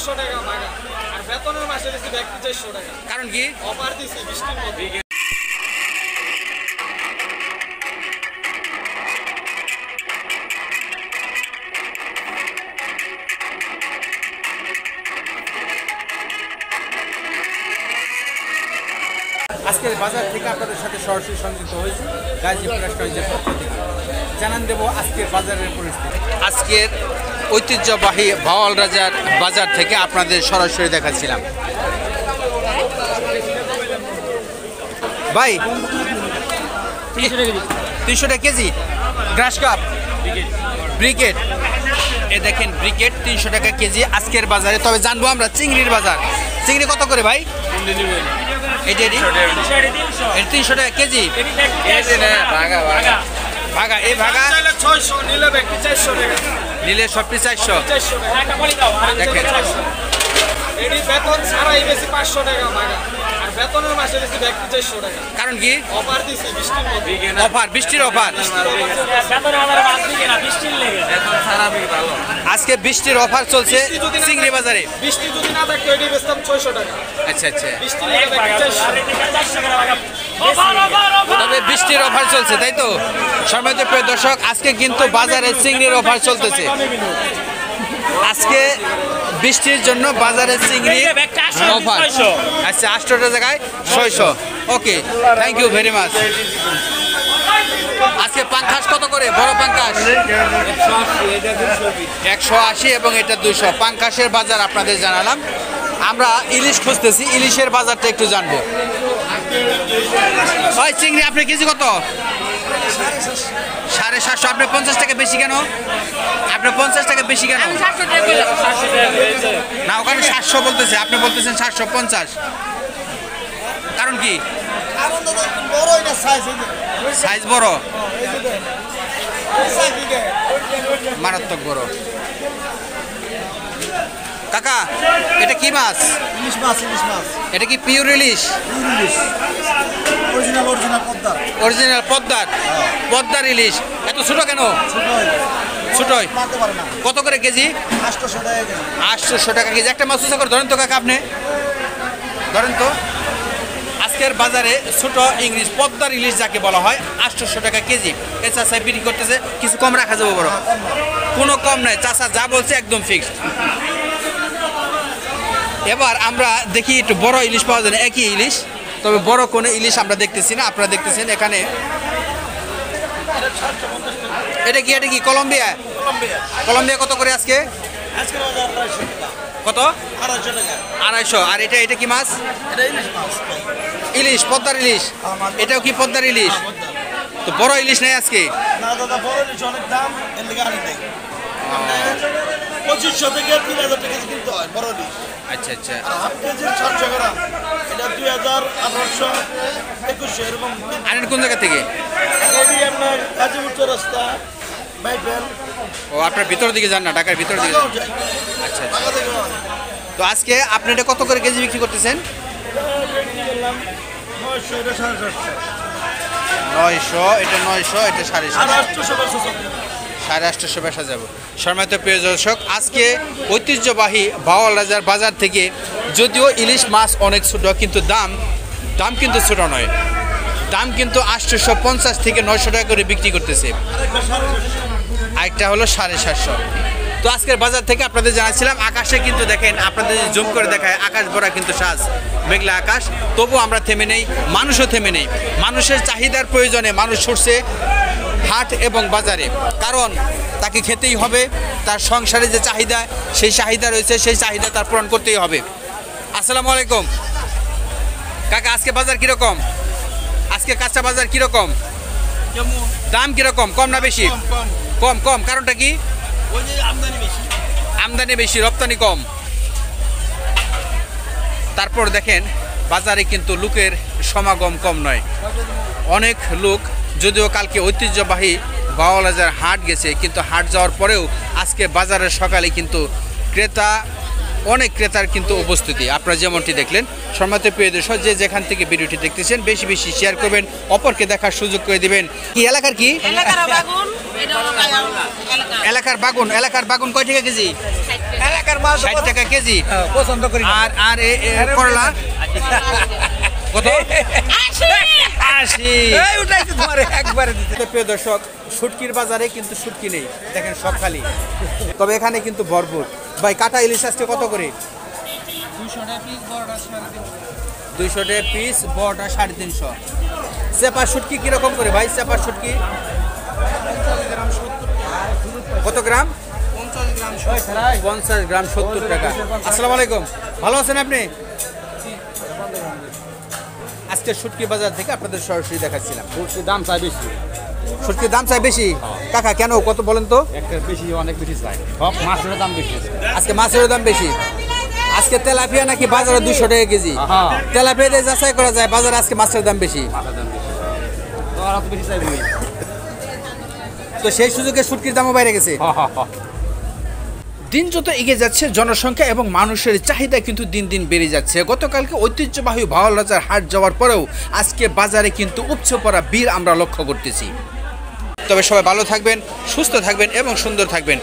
500 টাকা ভাগা আর বেতনের মাসে দিছি ব্যক্তি 400 টাকা। কারণ কি? অফার দিছি বৃষ্টির মধ্যে। আজকের বাজার থেকে আপনাদের সাথে সরাসরি সংযুক্ত হয়েছে গাজীপুর রেস্টুরেন্টের পক্ষ থেকে। জানান দেব আজকের বাজারের পরিস্থিতি। আজকের ঐতিহ্যবাহী ভাওয়াল রাজার বাজার থেকে আপনাদের সরাসরি দেখাচ্ছিলাম। ভাই 300 টাকা কেজি গ্রাস কাপ ব্রিকেট, এ দেখেন ব্রিকেট 300 টাকা কেজি আজকের বাজারে। তবে জানবো আমরা চিংড়ির বাজার, চিংড়ি কত করে ভাই? এটা 300 টাকা কেজি ভাগা, এই ভাগা 600 নিলে ব্যক্তি 400 টাকা, নিলে সবটি 400 দেখেন। এডি বেতন ছাড়াই বেশি 500 টাকা ভাগা আর বেতনের মাসে দিছি ব্যক্তি 400 টাকা। কারণ কি? অফার দিছি বৃষ্টির মধ্যে। অফার, বৃষ্টির অফার। আজকে বৃষ্টির অফার চলছে চিংড়ি বাজারে। বৃষ্টি যদি না থাকতো এডি বেচতাম 600 টাকা। আচ্ছা আচ্ছা, বৃষ্টি নিলে ব্যক্তি 400। তবে বৃষ্টির অফার চলছে তাই তো? সম্মানিত প্রিয় দর্শক, আজকে কিন্তু বাজারে চিংড়ির অফার চলতেছে। আজকে বৃষ্টির জন্য বাজারে চিংড়ি অফার। আচ্ছা, 800 জায়গায় 600। ওকে, থ্যাংক ইউ ভেরি মাচ। আজকে পাঙ্কাশ কত করে? বড় পাঙ্কাশ 180 এবং এটা 200। পাঙ্কাশের বাজার আপনাদের জানালাম। আমরা ইলিশ খুঁজতেছি, ইলিশের বাজারটা একটু জানবো। ওই চিংড়ি আপনার কেজি কত? 750। আপনি 50 টাকা বেশি কেন? আপনার 50 টাকা বেশি কেন? না, ওখানে 700 বলতেছে, আপনি বলতেছেন 750। কারণ কি? সাইজ বড়, মারাত্মক বড়। কাকা, এটা কি মাছ? ইলিশ মাছ, ইলিশ মাছ। এটা কি পিওর ইলিশ? ইলিশ অরিজিনাল, অরিজিনাল পদ্মা, অরিজিনাল পদ্মার, পদ্মার ইলিশ। এত ছোট কেন? ছোটই মারতে পারে না। কত করে কেজি? 800 টাকা কেজি। 800 টাকা কেজি। একটা মাছ উঁচা করে ধরেন তো কাকা, আপনি ধরেন তো। আজকের বাজারে ছোট ইংলিশ পদ্মার ইলিশ যাকে বলা হয় 800 টাকা কেজি। এ চাষা বিক্রি করতেছে, কিছু কম রাখা যাবে? বড় কোনো কম নাই, চাষা যা বলছে একদম ফিক্সড। এবার আমরা দেখি একটু বড় ইলিশ পাওয়া যায় না, একই ইলিশ, তবে বড় কোনো ইলিশ আমরা দেখতেছি না। আপনারা দেখতেছেন এখানে। এটা কি? এটা কি কলম্বিয়া? কলম্বিয়া কত করে আজকে? কত? 250। আর এটা, এটা কি মাছ? ইলিশ, পদ্মার ইলিশ। এটাও কি পদ্মার ইলিশ? তো বড় ইলিশ নাই আজকে? না দাদা, বড় ইলিশ অনেক দাম, এর লেগে আনি দেয়। 2500 থেকে 3000 টাকা কিনতে হয় বড় ইলিশ। আচ্ছা আচ্ছা। আর হাফ কেজি 600 গ্রাম, এটা 2000, 1800, 2100 এরকম। আনেন কোন জায়গা থেকে? এটি আপনার গাজীপুর চৌরাস্তা, বাইফেল। ও, আপনার ভিতর দিকে যান না, ঢাকার ভিতর দিকে যান। আচ্ছা আচ্ছা। তো আজকে আপনি এটা কত করে কেজি বিক্রি করতেছেন? 900, এটা 750। 900, এটা 900, এটা 850। 850 বেচা যাব। সম্মানিত প্রিয় দর্শক, আজকে ঐতিহ্যবাহী ভাওয়াল রাজার বাজার থেকে যদিও ইলিশ মাছ অনেক ছোট, কিন্তু দাম কিন্তু ছোট নয়। দাম কিন্তু 850 থেকে 900 টাকা করে বিক্রি করতেছে। আরেকটা হলো 750। তো আজকের বাজার থেকে আপনাদের জানাচ্ছিলাম। আকাশে কিন্তু দেখেন, আপনাদের জুম করে দেখায়, আকাশ ভরা কিন্তু সাজ, মেঘলা আকাশ। তবু আমরা থেমে নেই, মানুষও থেমে নেই। মানুষের চাহিদার প্রয়োজনে মানুষ ছুটছে হাট এবং বাজারে, কারণ তাকে খেতেই হবে। তার সংসারে যে চাহিদা, সেই চাহিদা রয়েছে, সেই চাহিদা তার পূরণ করতেই হবে। আসসালামু আলাইকুম কাকা, আজকে বাজার কীরকম? আজকে কাঁচা বাজার কীরকম? দাম কীরকম? কম না বেশি? কম। কম কারণটা কি? আমদানি বেশি, রপ্তানি কম। তারপর দেখেন বাজারে কিন্তু লোকের সমাগম কম নয়, অনেক লোক। যদিও কালকে ঐতিহ্যবাহী ভাওয়াল রাজার হাট গেছে, কিন্তু হাট যাওয়ার পরেও আজকে বাজারের সকালে কিন্তু ক্রেতা অনেক ক্রেতার কিন্তু উপস্থিতি আপনারা যেমনটি দেখলেন। সম্মানিত প্রিয় দর্শক, যে যেখান থেকে ভিডিওটি দেখতেছেন বেশি বেশি শেয়ার করবেন, অপরকে দেখার সুযোগ করে দিবেন। কি এলাকার কি এলাকার বাগুন কয় টাকা কেজি? এলাকার মাল 60 টাকা কেজি। পছন্দ করি আর করলা কত? 80। এই উঠাইছে ধরে একবারে দিতে। প্রিয় দর্শক, শুটকির বাজারে কিন্তু শুটকি নেই, দেখেন সব খালি। তবে এখানে কিন্তু ভরপুর। ভাই কাটা ইলিশ আজকে কত করে? 200 টাকা পিস, বড়টা 350। চেপার শুটকি কিরকম করে ভাই? চেপার শুটকি কত গ্রাম? 50 গ্রাম 70 টাকা। আসসালামু আলাইকুম, ভালো আছেন আপনি? আজকে শুটকি বাজার থেকে আপনাদের সরাসরি দেখাচ্ছিলাম। শুটকির দাম চাই বেশি। শুটকির দাম চাই বেশি? কাকা কেন, কত বলেন তো? একটা বেশি, অনেক বেশি চাই। সব মাছের দাম বেশি। আজকে মাছের দাম বেশি। আজকে তেলাপিয়া নাকি বাজারে 200 টাকা কেজি। তেলাপিয়া দিয়ে যাচাই করা যায়, বাজারে আজকে মাছের দাম বেশি। তো সেই সুযোগে শুটকির দামও বাইরে গেছে। দিন যত এগিয়ে যাচ্ছে, জনসংখ্যা এবং মানুষের চাহিদা কিন্তু দিন দিন বেড়ে যাচ্ছে। গতকালকে ঐতিহ্যবাহী ভাওয়ালরাজার হাট যাওয়ার পরেও আজকে বাজারে কিন্তু উপচে পড়া ভিড় আমরা লক্ষ্য করতেছি। তবে সবাই ভালো থাকবেন, সুস্থ থাকবেন এবং সুন্দর থাকবেন।